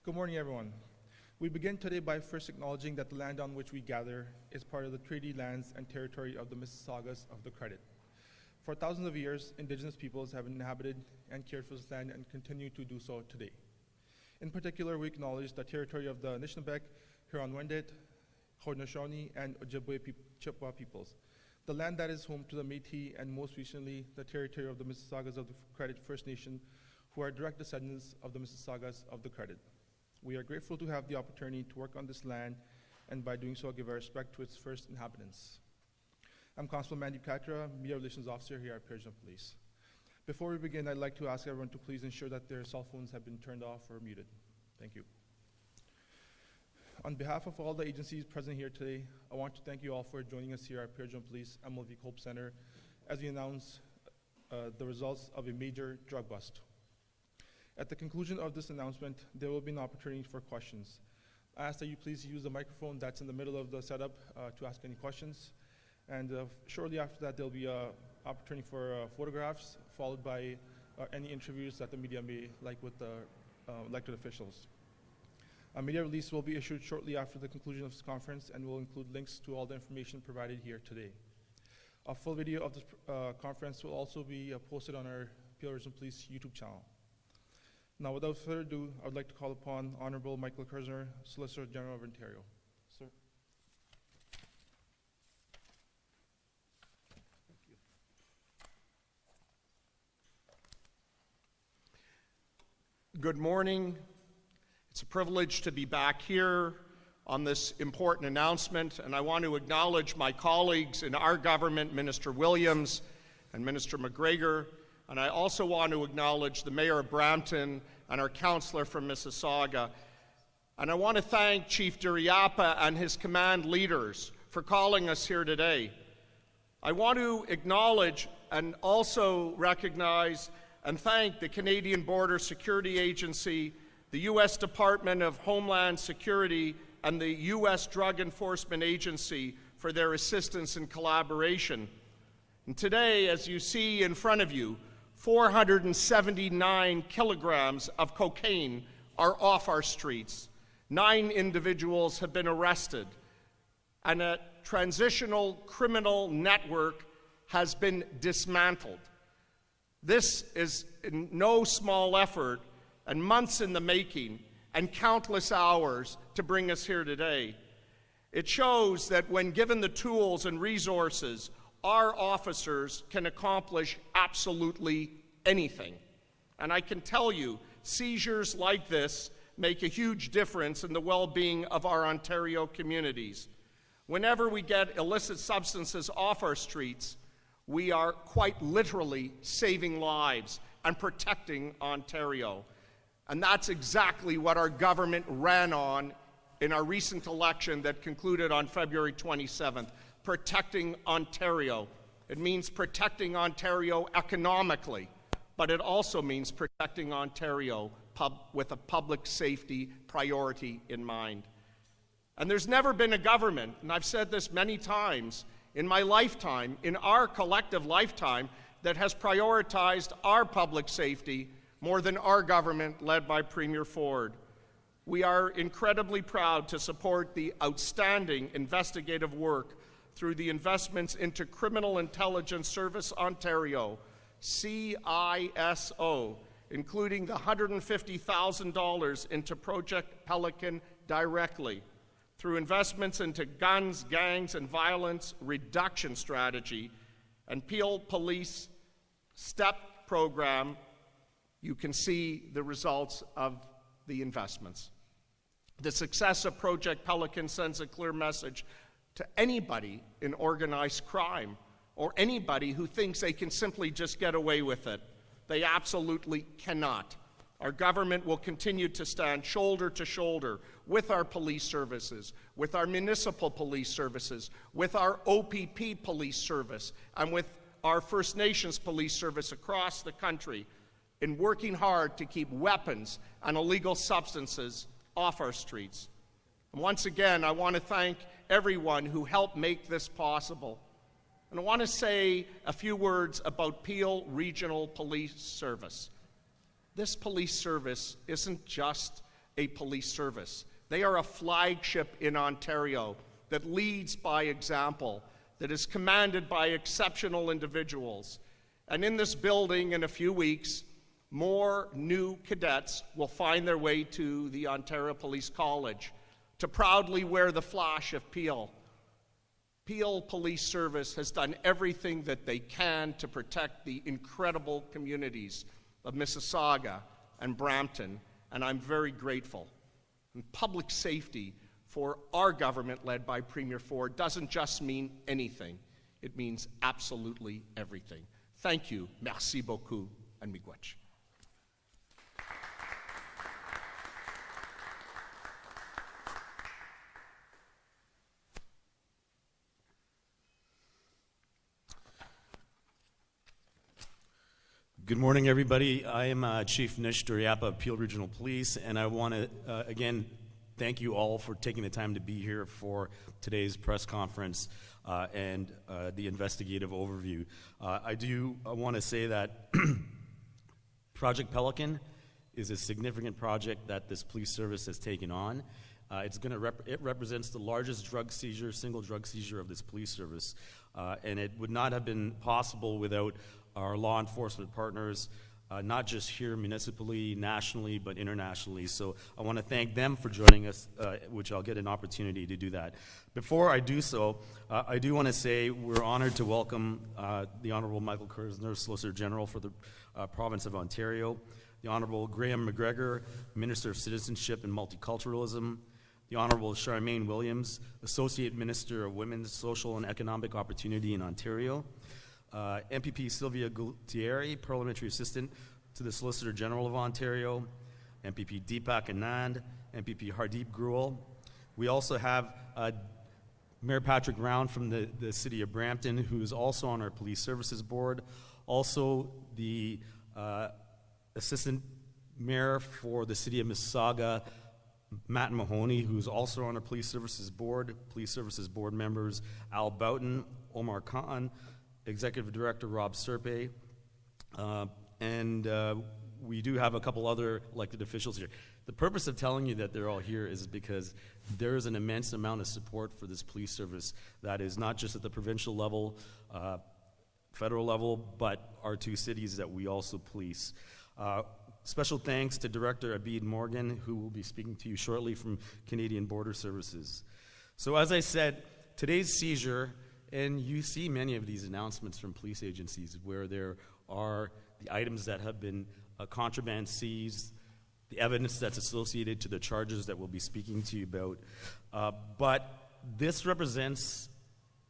Good morning, everyone. We begin today by first acknowledging that the land on which we gather is part of the treaty lands and territory of the Mississaugas of the Credit. For thousands of years, Indigenous peoples have inhabited and cared for this land and continue to do so today. In particular, we acknowledge the territory of the Anishinaabe, Huron-Wendat, Haudenosaunee, and Ojibwe Chippewa peoples, the land that is home to the Métis and most recently the territory of the Mississaugas of the Credit First Nation, who are direct descendants of the Mississaugas of the Credit. We are grateful to have the opportunity to work on this land and by doing so give our respect to its first inhabitants. I'm Constable Mandeep Katra, Media Relations Officer here at Project Police. Before we begin, I'd like to ask everyone to please ensure that their cell phones have been turned off or muted. Thank you. On behalf of all the agencies present here today, I want to thank you all for joining us here at Project Police MLV Hope Center as we announce the results of a major drug bust. At the conclusion of this announcement, there will be an opportunity for questions. I ask that you please use the microphone that's in the middle of the setup to ask any questions. And shortly after that, there'll be an opportunity for photographs, followed by any interviews that the media may like with the elected officials. A media release will be issued shortly after the conclusion of this conference and will include links to all the information provided here today. A full video of this conference will also be posted on our Peel Regional Police YouTube channel. Now, without further ado, I would like to call upon Honorable Michael Kerzner, Solicitor General of Ontario. Sir. Thank you. Good morning. It's a privilege to be back here on this important announcement, and I want to acknowledge my colleagues in our government, Minister Williams and Minister McGregor. And I also want to acknowledge the Mayor of Brampton and our councillor from Mississauga. And I want to thank Chief Duriapa and his command leaders for calling us here today. I want to acknowledge and also recognize and thank the Canadian Border Security Agency, the U.S. Department of Homeland Security, and the U.S. Drug Enforcement Agency for their assistance and collaboration. And today, as you see in front of you, 479 kilograms of cocaine are off our streets. 9 individuals have been arrested, and a transitional criminal network has been dismantled. This is no small effort and months in the making and countless hours to bring us here today. It shows that when given the tools and resources, our officers can accomplish absolutely anything. And I can tell you, seizures like this make a huge difference in the well-being of our Ontario communities. Whenever we get illicit substances off our streets, we are quite literally saving lives and protecting Ontario. And that's exactly what our government ran on in our recent election that concluded on February 27th. Protecting Ontario. It means protecting Ontario economically, but it also means protecting Ontario with a public safety priority in mind. And there's never been a government, and I've said this many times, in my lifetime, in our collective lifetime, that has prioritized our public safety more than our government led by Premier Ford. We are incredibly proud to support the outstanding investigative work through the investments into Criminal Intelligence Service Ontario, CISO, including the $150,000 into Project Pelican directly, through investments into guns, gangs, and violence reduction strategy, and Peel Police STEP program. You can see the results of the investments. The success of Project Pelican sends a clear message to anybody in organized crime or anybody who thinks they can simply just get away with it. They absolutely cannot. Our government will continue to stand shoulder to shoulder with our police services, with our municipal police services, with our OPP police service, and with our First Nations police service across the country in working hard to keep weapons and illegal substances off our streets. And once again, I want to thank everyone who helped make this possible. And I want to say a few words about Peel Regional Police Service. This police service isn't just a police service. They are a flagship in Ontario that leads by example, that is commanded by exceptional individuals. And in this building, in a few weeks, more new cadets will find their way to the Ontario Police College to proudly wear the flash of Peel. Peel Police Service has done everything that they can to protect the incredible communities of Mississauga and Brampton, and I'm very grateful. And public safety for our government, led by Premier Ford, doesn't just mean anything. It means absolutely everything. Thank you. Merci beaucoup, and miigwech. Good morning, everybody. I am Chief Nish Duriapa of Peel Regional Police, and I want to, again, thank you all for taking the time to be here for today's press conference and the investigative overview. I want to say that Project Pelican is a significant project that this police service has taken on. It represents the largest single drug seizure of this police service, and it would not have been possible without our law enforcement partners, not just here municipally, nationally, but internationally. So I want to thank them for joining us, which I'll get an opportunity to do that. Before I do so, I do want to say we're honored to welcome the Honorable Michael Kersner, Solicitor General for the Province of Ontario, the Honorable Graham McGregor, Minister of Citizenship and Multiculturalism, the Honorable Charmaine Williams, Associate Minister of Women's Social and Economic Opportunity in Ontario, MPP Sylvia Gultieri, Parliamentary Assistant to the Solicitor General of Ontario, MPP Deepak Anand, MPP Hardeep Grewal. We also have Mayor Patrick Round from the City of Brampton, who is also on our Police Services Board. Also, the Assistant Mayor for the City of Mississauga, Matt Mahoney, who's also on our Police Services Board. Police Services Board members Al Boughton, Omar Khan, Executive Director Rob Serpe, and we do have a couple other elected officials here. The purpose of telling you that they're all here is because there is an immense amount of support for this police service that is not just at the provincial level, federal level, but our two cities that we also police. Special thanks to Director Abid Morgan, who will be speaking to you shortly from Canadian Border Services. So as I said, today's seizure, and you see many of these announcements from police agencies where there are the items that have been contraband seized, the evidence that's associated to the charges that we'll be speaking to you about. But this represents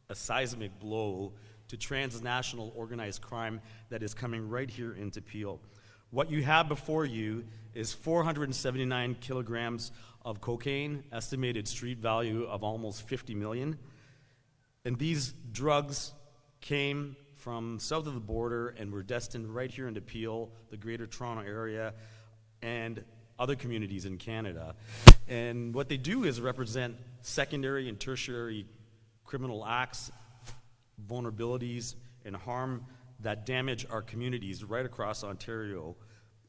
a seismic blow to transnational organized crime that is coming right here into Peel. What you have before you is 479 kilograms of cocaine, estimated street value of almost 50 million. And these drugs came from south of the border and were destined right here into Peel, the Greater Toronto area, and other communities in Canada. And what they do is represent secondary and tertiary criminal acts, vulnerabilities, and harm that damage our communities right across Ontario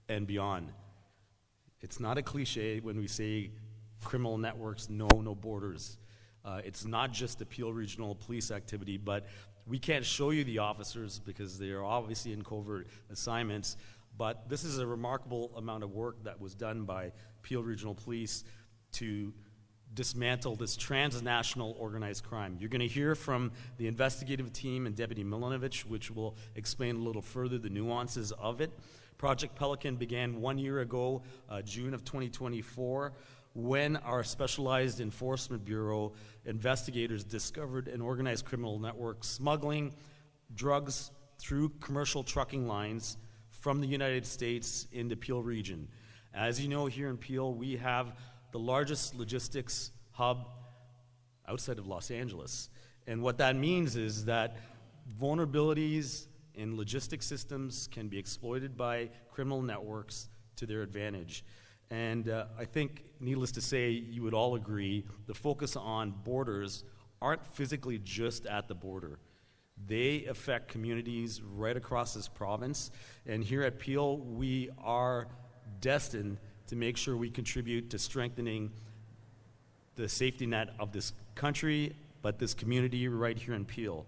and beyond. It's not a cliche when we say criminal networks know no borders. It's not just the Peel Regional Police activity, but we can't show you the officers because they are obviously in covert assignments, but this is a remarkable amount of work that was done by Peel Regional Police to dismantle this transnational organized crime. You're going to hear from the investigative team and Deputy Milanovic, which will explain a little further the nuances of it. Project Pelican began 1 year ago, June of 2024, when our Specialized Enforcement Bureau investigators discovered an organized criminal network smuggling drugs through commercial trucking lines from the United States into Peel region. As you know, here in Peel, we have the largest logistics hub outside of Los Angeles. And what that means is that vulnerabilities in logistics systems can be exploited by criminal networks to their advantage. And I think, needless to say, you would all agree, the focus on borders aren't physically just at the border. They affect communities right across this province. And here at Peel, we are destined to make sure we contribute to strengthening the safety net of this country, but this community right here in Peel.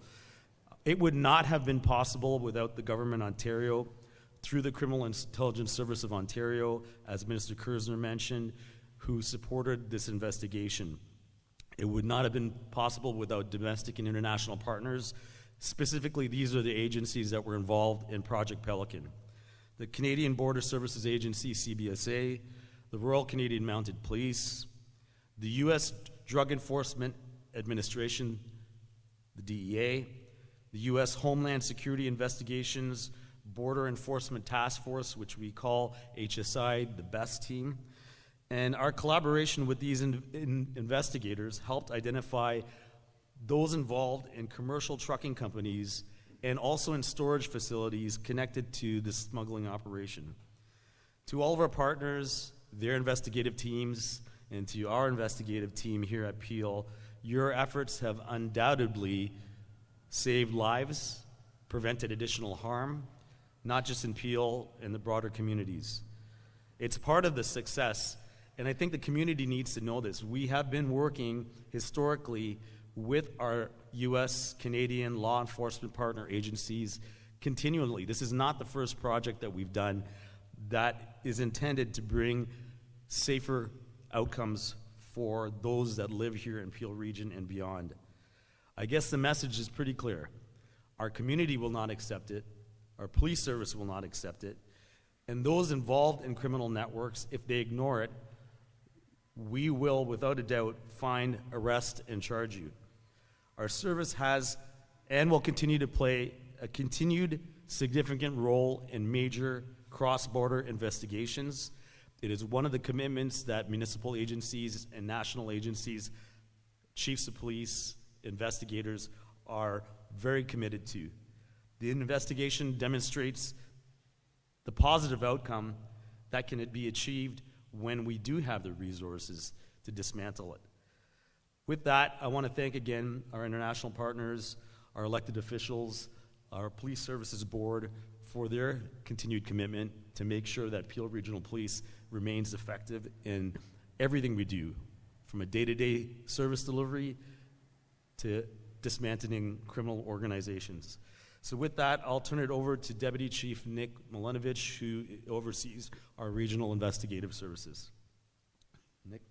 It would not have been possible without the government of Ontario, through the Criminal Intelligence Service of Ontario, as Minister Kersner mentioned, who supported this investigation. It would not have been possible without domestic and international partners. Specifically, these are the agencies that were involved in Project Pelican: the Canadian Border Services Agency, CBSA, the Royal Canadian Mounted Police, the U.S. Drug Enforcement Administration, the DEA, the U.S. Homeland Security Investigations Border Enforcement Task Force, which we call HSI, the BEST team. And our collaboration with these investigators helped identify those involved in commercial trucking companies and also in storage facilities connected to the smuggling operation. To all of our partners, their investigative teams, and to our investigative team here at Peel, your efforts have undoubtedly saved lives, prevented additional harm, not just in Peel and the broader communities. It's part of the success, and I think the community needs to know this. We have been working historically with our U.S., Canadian law enforcement partner agencies continually. This is not the first project that we've done that is intended to bring safer outcomes for those that live here in Peel Region and beyond. I guess the message is pretty clear. Our community will not accept it. Our police service will not accept it. And those involved in criminal networks, if they ignore it, we will, without a doubt, find, arrest, and charge you. Our service has and will continue to play a continued significant role in major cross-border investigations. It is one of the commitments that municipal agencies and national agencies, chiefs of police, investigators are very committed to. The investigation demonstrates the positive outcome that can be achieved when we do have the resources to dismantle it. With that, I want to thank again our international partners, our elected officials, our Police Services Board for their continued commitment to make sure that Peel Regional Police remains effective in everything we do, from a day-to-day service delivery to dismantling criminal organizations. So with that, I'll turn it over to Deputy Chief Nick Milinovich, who oversees our regional investigative services. Nick?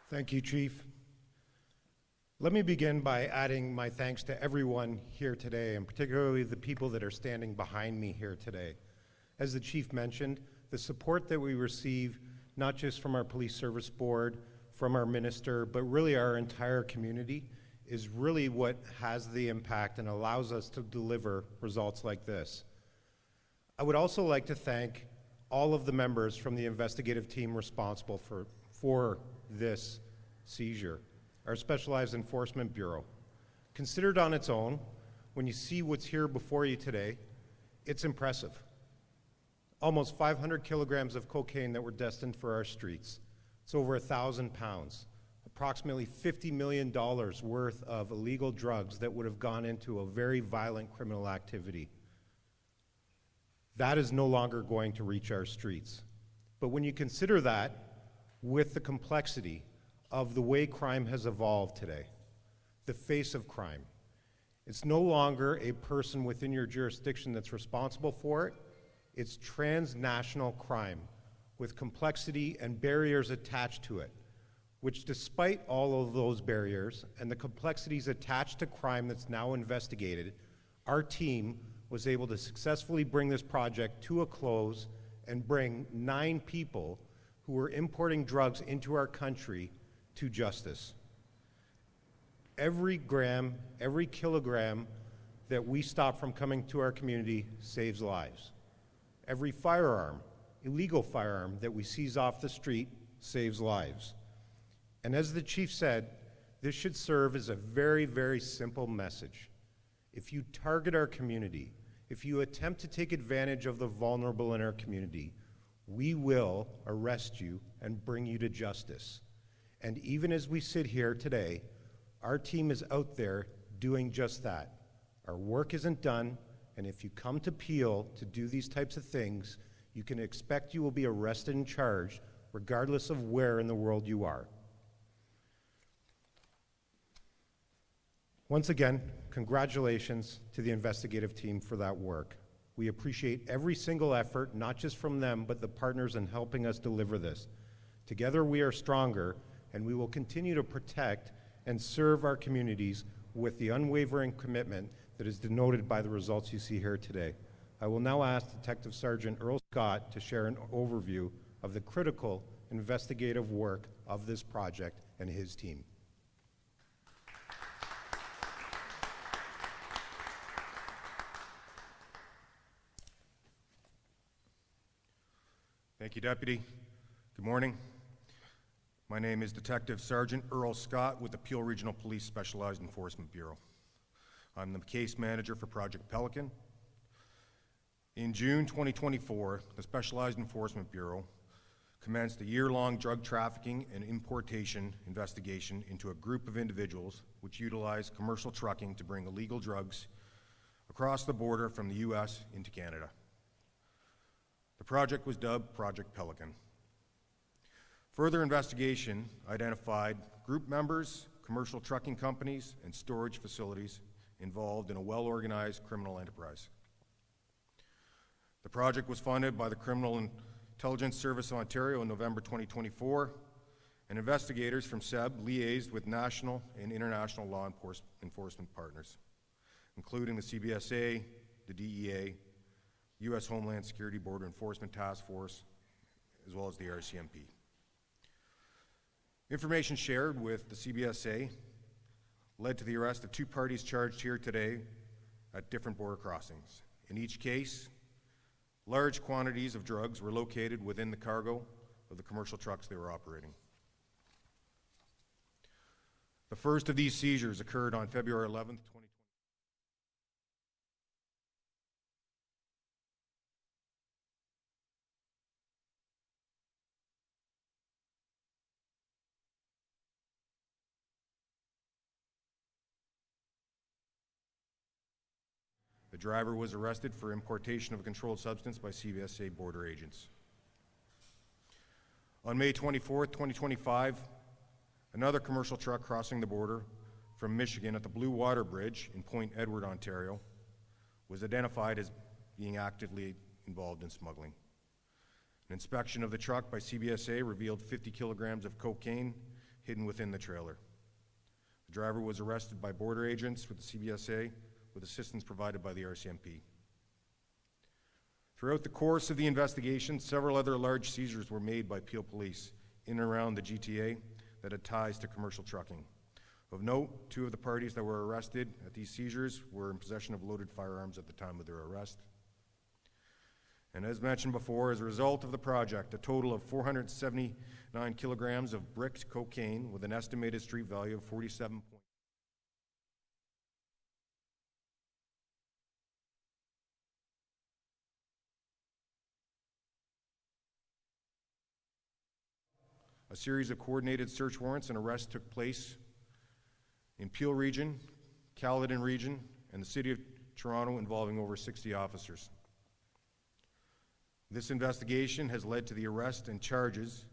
Thank you, Chief. Let me begin by adding my thanks to everyone here today, and particularly the people that are standing behind me here today. As the Chief mentioned, the support that we receive, not just from our Police Service Board, from our minister, but really our entire community, is really what has the impact and allows us to deliver results like this. I would also like to thank all of the members from the investigative team responsible for this seizure, our Specialized Enforcement Bureau. Considered on its own, when you see what's here before you today, it's impressive. Almost 500 kilograms of cocaine that were destined for our streets. It's over 1,000 pounds, approximately $50 million worth of illegal drugs that would have gone into a very violent criminal activity. That is no longer going to reach our streets. But when you consider that with the complexity of the way crime has evolved today, the face of crime, it's no longer a person within your jurisdiction that's responsible for it. It's transnational crime with complexity and barriers attached to it, which despite all of those barriers and the complexities attached to crime that's now investigated, our team was able to successfully bring this project to a close and bring 9 people who were importing drugs into our country to justice. Every gram, every kilogram that we stop from coming to our community saves lives. Every firearm, illegal firearm that we seize off the street saves lives. And as the Chief said, this should serve as a very, very simple message. If you target our community, if you attempt to take advantage of the vulnerable in our community, we will arrest you and bring you to justice. And even as we sit here today, our team is out there doing just that. Our work isn't done, And if you come to Peel to do these types of things, you can expect you will be arrested and charged regardless of where in the world you are. Once again, congratulations to the investigative team for that work. We appreciate every single effort, not just from them, but the partners in helping us deliver this. Together we are stronger, and we will continue to protect and serve our communities with the unwavering commitment that is denoted by the results you see here today. I will now ask Detective Sergeant Earl Scott to share an overview of the critical investigative work of this project and his team. Thank you, Deputy. Good morning. My name is Detective Sergeant Earl Scott with the Peel Regional Police Specialized Enforcement Bureau. I'm the case manager for Project Pelican. In June 2024, the Specialized Enforcement Bureau commenced a year-long drug trafficking and importation investigation into a group of individuals which utilize commercial trucking to bring illegal drugs across the border from the U.S. into Canada. The project was dubbed Project Pelican. Further investigation identified group members, commercial trucking companies, and storage facilities involved in a well-organized criminal enterprise. The project was funded by the Criminal Intelligence Service of Ontario in November 2024, and investigators from SEB liaised with national and international law enforcement partners, including the CBSA, the DEA, U.S. Homeland Security Border Enforcement Task Force, as well as the RCMP. Information shared with the CBSA led to the arrest of two parties charged here today at different border crossings. In each case, large quantities of drugs were located within the cargo of the commercial trucks they were operating. The first of these seizures occurred on February 11th, 2020. The driver was arrested for importation of a controlled substance by CBSA border agents. On May 24th, 2025, another commercial truck crossing the border from Michigan at the Blue Water Bridge in Point Edward, Ontario, was identified as being actively involved in smuggling. An inspection of the truck by CBSA revealed 50 kilograms of cocaine hidden within the trailer. The driver was arrested by border agents with the CBSA with assistance provided by the RCMP. Throughout the course of the investigation, several other large seizures were made by Peel Police in and around the GTA that had ties to commercial trucking. Of note, two of the parties that were arrested at these seizures were in possession of loaded firearms at the time of their arrest. And as mentioned before, as a result of the project, a total of 479 kilograms of bricked cocaine with an estimated street value of 47. A series of coordinated search warrants and arrests took place in Peel Region, Caledon Region, and the City of Toronto, involving over 60 officers. This investigation has led to the arrest and charges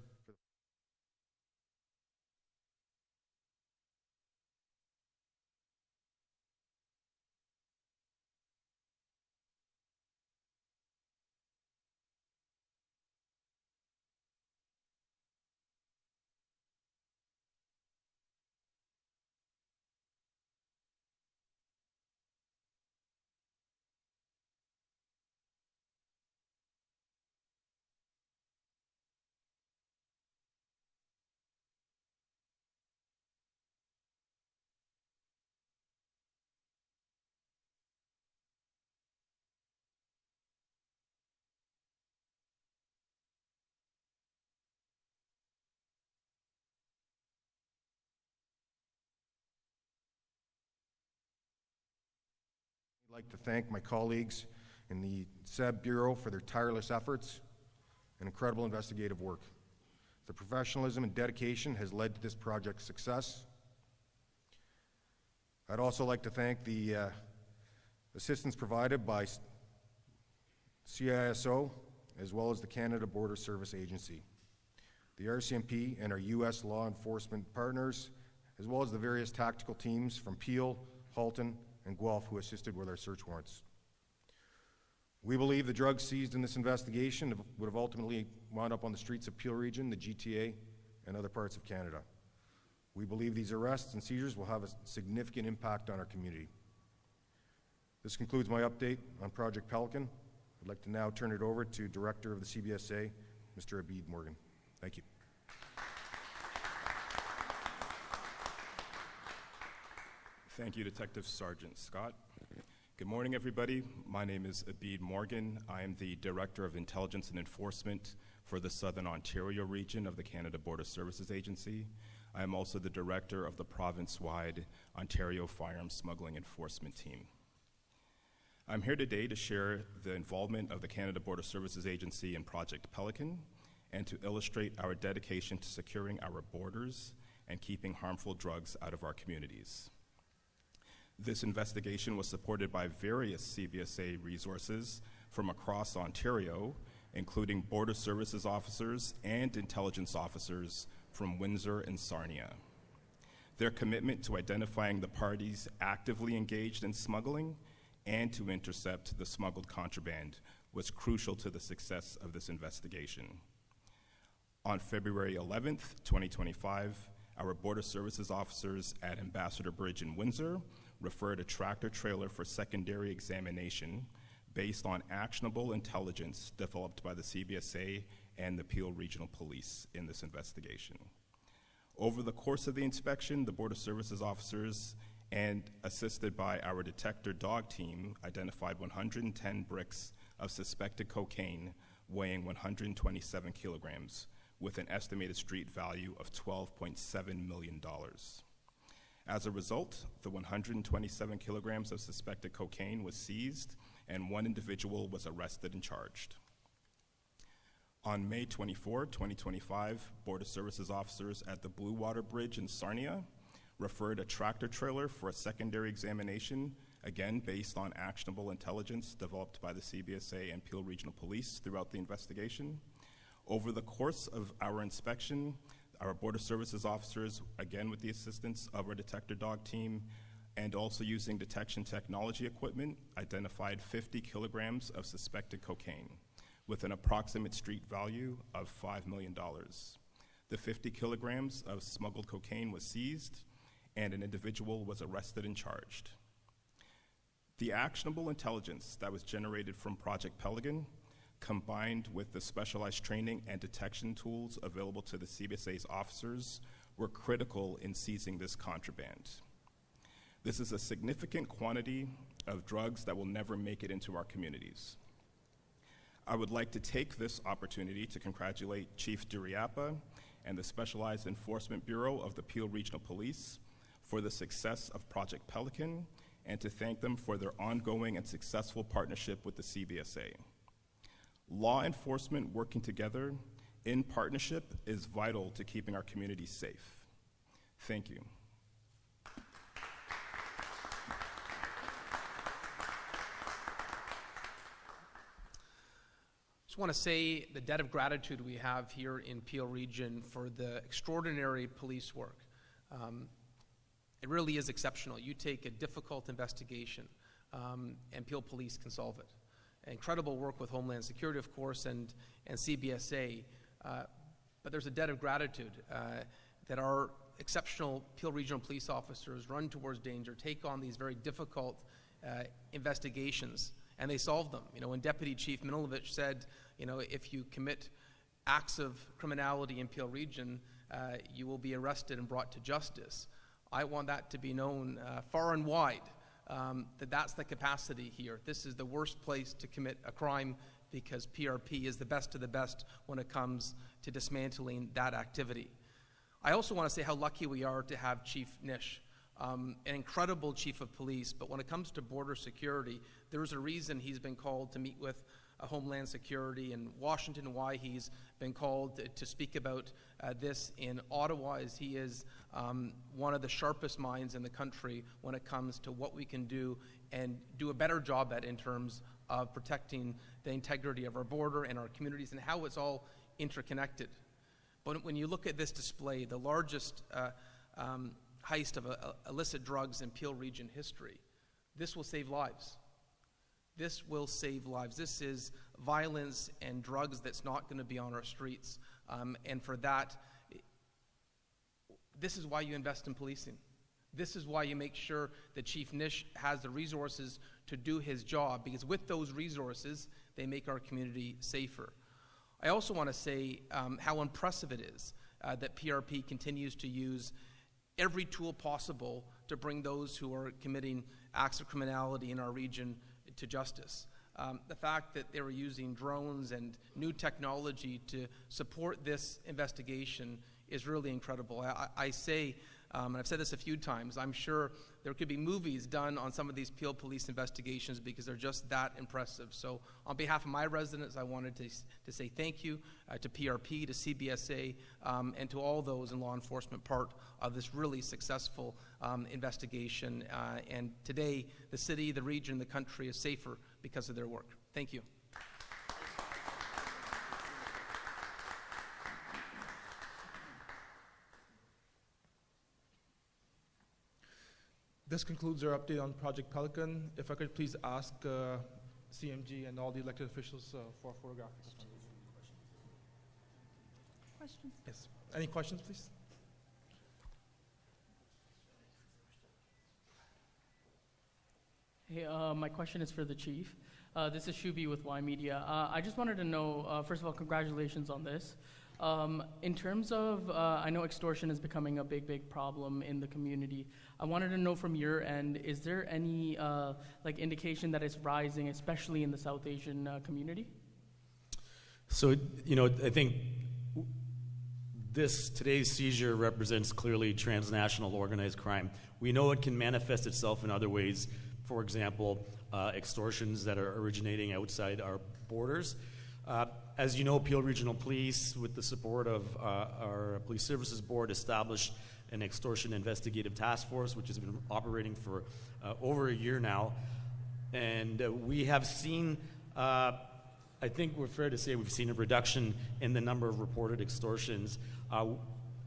I'd like to thank my colleagues in the SEB Bureau for their tireless efforts and incredible investigative work. The professionalism and dedication has led to this project's success. I'd also like to thank the Assistance provided by CISO as well as the Canada Border Service Agency, the RCMP and our U.S. law enforcement partners, as well as the various tactical teams from Peel, Halton, and Guelph who assisted with our search warrants. We believe the drugs seized in this investigation would have ultimately wound up on the streets of Peel Region, the GTA, and other parts of Canada. We believe these arrests and seizures will have a significant impact on our community. This concludes my update on Project Pelican. I'd like to now turn it over to Director of the CBSA, Mr. Abid Morgan. Thank you. Thank you, Detective Sergeant Scott. Good morning, everybody. My name is Abid Morgan. I am the Director of Intelligence and Enforcement for the Southern Ontario region of the Canada Border Services Agency. I am also the Director of the province-wide Ontario Firearms Smuggling Enforcement Team. I'm here today to share the involvement of the Canada Border Services Agency in Project Pelican and to illustrate our dedication to securing our borders and keeping harmful drugs out of our communities. This investigation was supported by various CBSA resources from across Ontario, including Border Services officers and intelligence officers from Windsor and Sarnia. Their commitment to identifying the parties actively engaged in smuggling and to intercept the smuggled contraband was crucial to the success of this investigation. On February 11th, 2025, our Border Services officers at Ambassador Bridge in Windsor referred a tractor-trailer for secondary examination based on actionable intelligence developed by the CBSA and the Peel Regional Police in this investigation. Over the course of the inspection, the Border Services officers and assisted by our detector dog team identified 110 bricks of suspected cocaine weighing 127 kilograms with an estimated street value of $12.7 million. As a result, the 127 kilograms of suspected cocaine was seized and one individual was arrested and charged. On May 24, 2025, Border Services officers at the Blue Water Bridge in Sarnia referred a tractor-trailer for a secondary examination, again based on actionable intelligence developed by the CBSA and Peel Regional Police throughout the investigation. Over the course of our inspection, our Border Services officers, again with the assistance of our detector dog team, and also using detection technology equipment, identified 50 kilograms of suspected cocaine with an approximate street value of $5 million. The 50 kilograms of smuggled cocaine was seized, and an individual was arrested and charged. The actionable intelligence that was generated from Project Pelican, combined with the specialized training and detection tools available to the CBSA's officers, were critical in seizing this contraband. This is a significant quantity of drugs that will never make it into our communities. I would like to take this opportunity to congratulate Chief Duriapa and the Specialized Enforcement Bureau of the Peel Regional Police for the success of Project Pelican and to thank them for their ongoing and successful partnership with the CBSA. Law enforcement working together in partnership is vital to keeping our communities safe. Thank you. Just want to say the debt of gratitude we have here in Peel Region for the extraordinary police work. It really is exceptional. You take a difficult investigation and Peel Police can solve it. Incredible work with Homeland Security, of course, and CBSA, but there's a debt of gratitude that our exceptional Peel Regional Police officers run towards danger, take on these very difficult investigations, and they solve them. You know, when Deputy Chief Minelovich said, you know, if you commit acts of criminality in Peel Region, you will be arrested and brought to justice. I want that to be known far and wide, that that's the capacity here. This is the worst place to commit a crime because PRP is the best of the best when it comes to dismantling that activity. I also want to say how lucky we are to have Chief Nish, an incredible chief of police, but when it comes to border security, there's a reason he's been called to meet with Homeland Security in Washington, why he's been called to speak about this in Ottawa, is he is one of the sharpest minds in the country when it comes to what we can do and do a better job at in terms of protecting the integrity of our border and our communities and how it's all interconnected. But when you look at this display, the largest heist of illicit drugs in Peel Region history, this will save lives. This will save lives. This is violence and drugs that's not going to be on our streets. And for that, this is why you invest in policing. This is why you make sure that Chief Nish has the resources to do his job, because with those resources, they make our community safer. I also want to say how impressive it is that PRP continues to use every tool possible to bring those who are committing acts of criminality in our region to justice. The fact that they were using drones and new technology to support this investigation is really incredible. I say, and I've said this a few times, I'm sure there could be movies done on some of these Peel Police investigations because they're just that impressive. So on behalf of my residents, I wanted to say thank you to PRP, to CBSA, and to all those in law enforcement part of this really successful investigation. And today, the city, the region, the country is safer because of their work. Thank you. This concludes our update on Project Pelican. If I could please ask CMG and all the elected officials for a photograph. Questions? Yes. Any questions, please? Hey, my question is for the chief. This is Shubi with Y Media. I just wanted to know, first of all, congratulations on this. In terms of, I know extortion is becoming a big problem in the community. I wanted to know from your end, is there any like indication that it's rising, especially in the South Asian community? So, I think today's seizure represents clearly transnational organized crime. We know it can manifest itself in other ways. For example, extortions that are originating outside our borders. As you know, Peel Regional Police, with the support of our Police Services Board, established an extortion investigative task force, which has been operating for over a year now. And we have seen, I think we're fair to say we've seen a reduction in the number of reported extortions.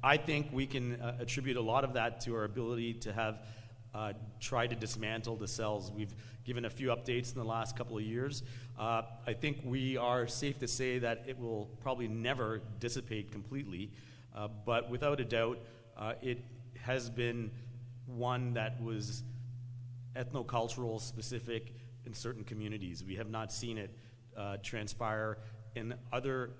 I think we can attribute a lot of that to our ability to have tried to dismantle the cells. We've given a few updates in the last couple of years. I think we are safe to say that it will probably never dissipate completely, but without a doubt, it has been one that was ethnocultural specific in certain communities. We have not seen it transpire in other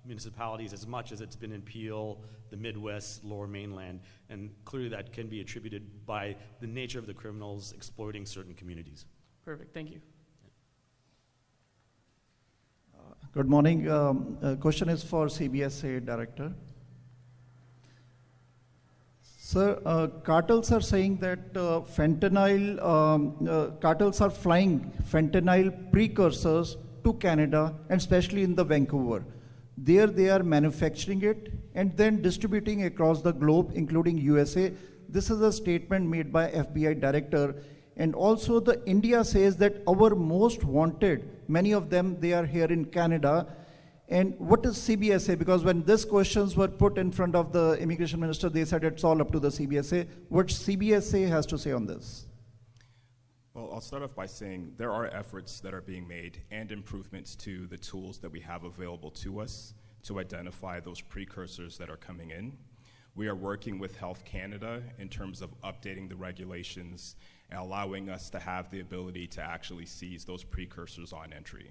municipalities as much as it's been in Peel, the Midwest, Lower Mainland, and clearly that can be attributed by the nature of the criminals exploiting certain communities. Perfect, thank you. Good morning. Question is for CBSA Director. Sir, cartels are saying that cartels are flying fentanyl precursors to Canada, and especially in the Vancouver. There they are manufacturing it and then distributing across the globe, including USA. This is a statement made by FBI Director. And also the India says that our most wanted, many of them, they are here in Canada. And what is CBSA? Because when these questions were put in front of the Immigration Minister, they said it's all up to the CBSA. What CBSA has to say on this? Well, I'll start off by saying there are efforts that are being made and improvements to the tools that we have available to us to identify those precursors that are coming in. We are working with Health Canada in terms of updating the regulations and allowing us to have the ability to actually seize those precursors on entry.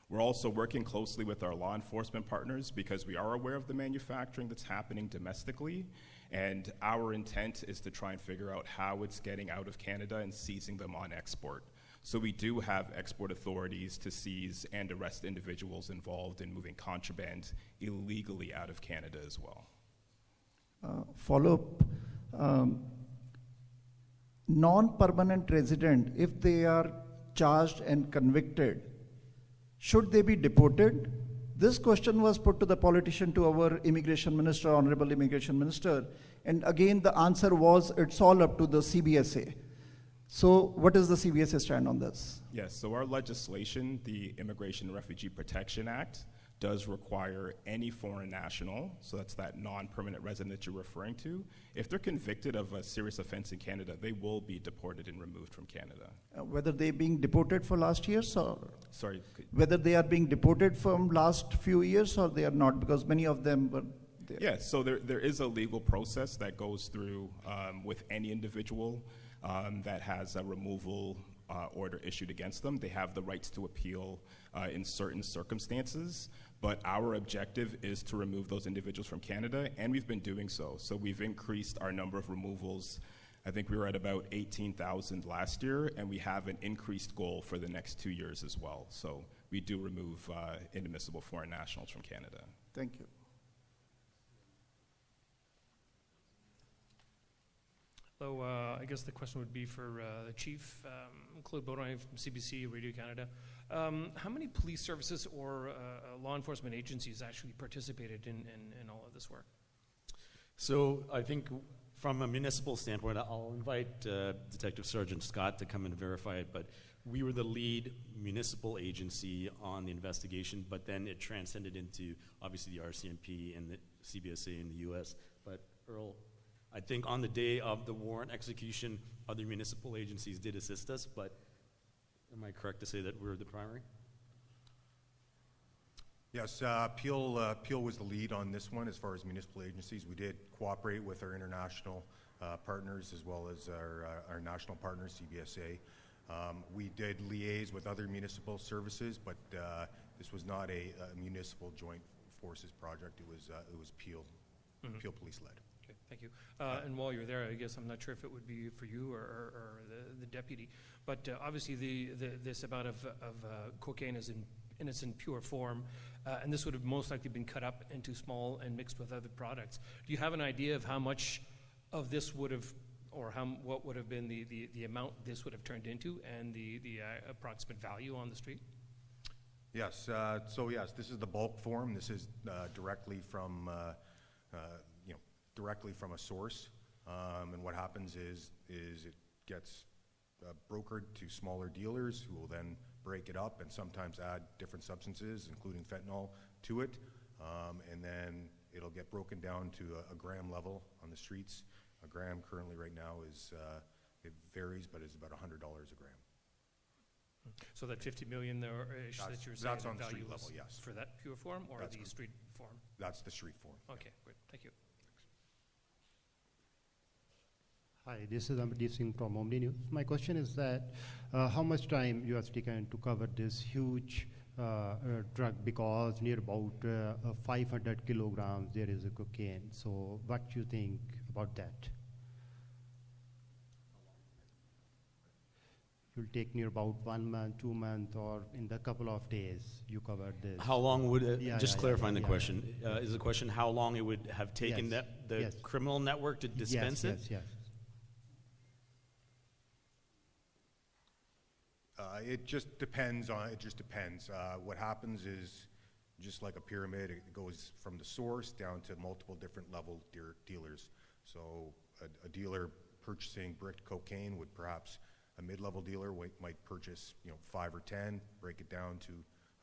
We're also working closely with our law enforcement partners because we are aware of the manufacturing that's happening domestically, and our intent is to try and figure out how it's getting out of Canada and seizing them on export. So we do have export authorities to seize and arrest individuals involved in moving contraband illegally out of Canada as well. Follow-up. Non-permanent resident, if they are charged and convicted, Should they be deported? This question was put to the politician, to our immigration minister, honorable immigration minister, and again the answer was it's all up to the CBSA. So what is the CBSA stand on this? Yes, so our legislation, the Immigration and Refugee Protection Act, does require any foreign national, so that's that non-permanent resident that you're referring to, if they're convicted of a serious offense in Canada, they will be deported and removed from Canada. Whether they're being deported for last years, or Sorry. whether they are being deported from last few years or they are not, because many of them were there. Yeah, so there is a legal process that goes through with any individual that has a removal order issued against them. They have the rights to appeal in certain circumstances, but our objective is to remove those individuals from Canada, and we've been doing so. So we've increased our number of removals. I think we were at about 18,000 last year, and we have an increased goal for the next 2 years as well. So we do remove inadmissible foreign nationals from Canada. Thank you. So I guess the question would be for the Chief, Claude Baudouin from CBC Radio Canada. How many police services or law enforcement agencies actually participated in all of this work? So I think from a municipal standpoint, I'll invite Detective Sergeant Scott to come and verify it, but we were the lead municipal agency on the investigation, but then it transcended into obviously the RCMP and the CBSA in the US. But Earl, I think on the day of the warrant execution, other municipal agencies did assist us, but am I correct to say that we're the primary? Yes, Peel was the lead on this one as far as municipal agencies. We did cooperate with our international partners as well as our national partners, CBSA. We did liaise with other municipal services, but this was not a municipal joint forces project. It was Peel, Peel Police led. Okay, thank you. And while you're there, I guess I'm not sure if it would be for you or the deputy, but obviously this amount of cocaine is in its pure form, and this would have most likely been cut up into small and mixed with other products. Do you have an idea of how much of this would have, or what would have been the amount this would have turned into, and the approximate value on the street? Yes. So yes, this is the bulk form. This is directly from directly from a source, and what happens is it gets brokered to smaller dealers who will then break it up and sometimes add different substances, including fentanyl, to it, and then it'll get broken down to a gram level on the streets. A gram currently right now is, it varies, but it's about $100 a gram. So that 50 million that you're saying that's on the value street level, yes. for that pure form or That's the street form? That's the street form. Okay, good. Thank you. Hi, this is Amardeep Singh from Omni News. My question is that how much time you have taken to cover this huge drug, because near about 500 kilograms there is a cocaine. So what do you think about that? You'll take near about 1 month, 2 months, or in the couple of days you covered this. How long would it, clarifying the question, is the question how long it would have taken the criminal network to dispense it? Yes. It just depends. What happens is, just like a pyramid, it goes from the source down to multiple different level dealers. So a dealer purchasing bricked cocaine would perhaps, a mid-level dealer might purchase 5 or 10, break it down to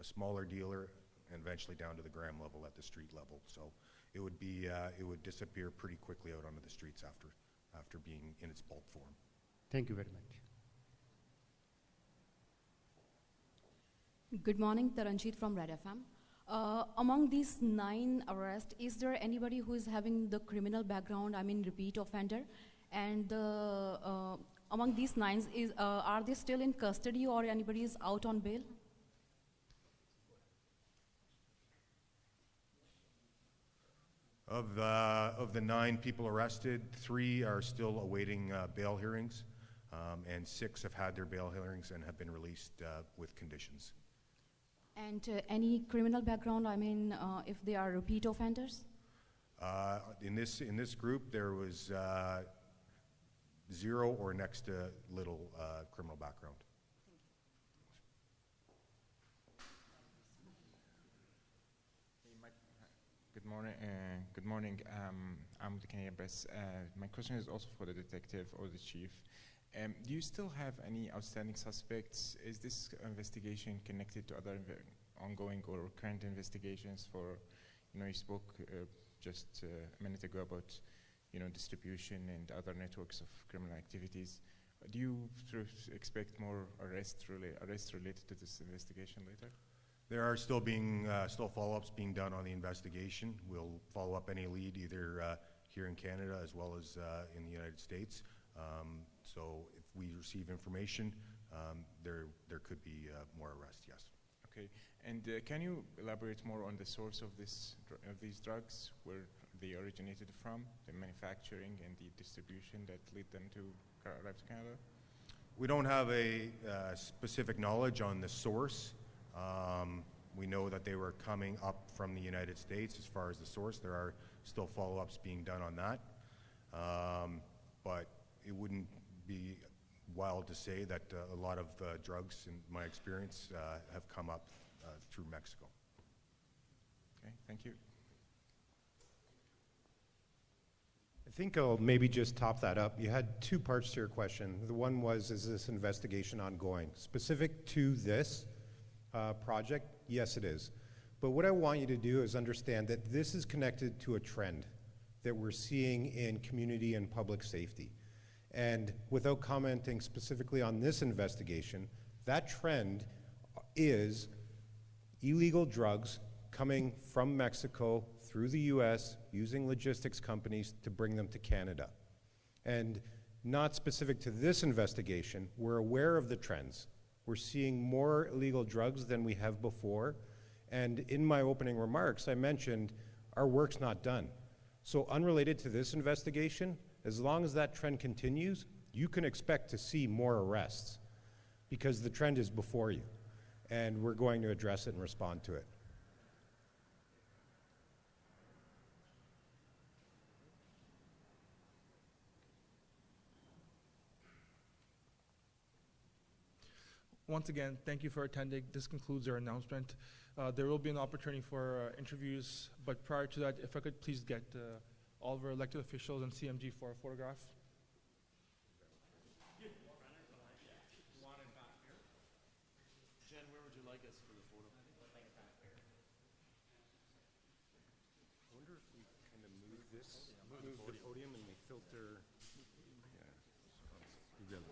a smaller dealer, and eventually down to the gram level at the street level. So it would disappear pretty quickly out onto the streets after being in its bulk form. Thank you very much. Good morning, Taranjit from Red FM. Among these 9 arrests, is there anybody who is having the criminal background, I mean repeat offender? And among these 9, are they still in custody or anybody is out on bail? Of the 9 people arrested, 3 are still awaiting bail hearings, and 6 have had their bail hearings and have been released with conditions. And any criminal background, I mean, if they are repeat offenders? In this group, there was 0 or next to little criminal background. Good morning. I'm the Canadian Press. My question is also for the detective or the chief. Do you still have any outstanding suspects? Is this investigation connected to other ongoing or current investigations? For, you spoke just a minute ago about, distribution and other networks of criminal activities. Do you expect more arrests related to this investigation later? There are still follow-ups being done on the investigation. We'll follow up any lead either here in Canada as well as in the United States. So if we receive information, there could be more arrests, yes. Okay, and can you elaborate more on the source of these drugs, where they originated from, the manufacturing and the distribution that lead them to arrive to Canada? We don't have a specific knowledge on the source. We know that they were coming up from the United States as far as the source. There are still follow-ups being done on that. But it wouldn't be wild to say that a lot of drugs, in my experience, have come up through Mexico. Okay, thank you. I think I'll maybe just top that up. You had two parts to your question. The one was, is this investigation ongoing? Specific to this project, yes it is. But what I want you to do is understand that this is connected to a trend that we're seeing in community and public safety. And without commenting specifically on this investigation, that trend is illegal drugs coming from Mexico through the US using logistics companies to bring them to Canada. And not specific to this investigation, we're aware of the trends. We're seeing more illegal drugs than we have before. And in my opening remarks, I mentioned our work's not done. So unrelated to this investigation, as long as that trend continues, you can expect to see more arrests because the trend is before you. And we're going to address it and respond to it. Once again, thank you for attending. This concludes our announcement. There will be an opportunity for interviews, but prior to that, if I could please get all of our elected officials and CMG for a photograph. Jen, where would you like us for the photo? I wonder if we kind of move the podium and we filter. Yeah.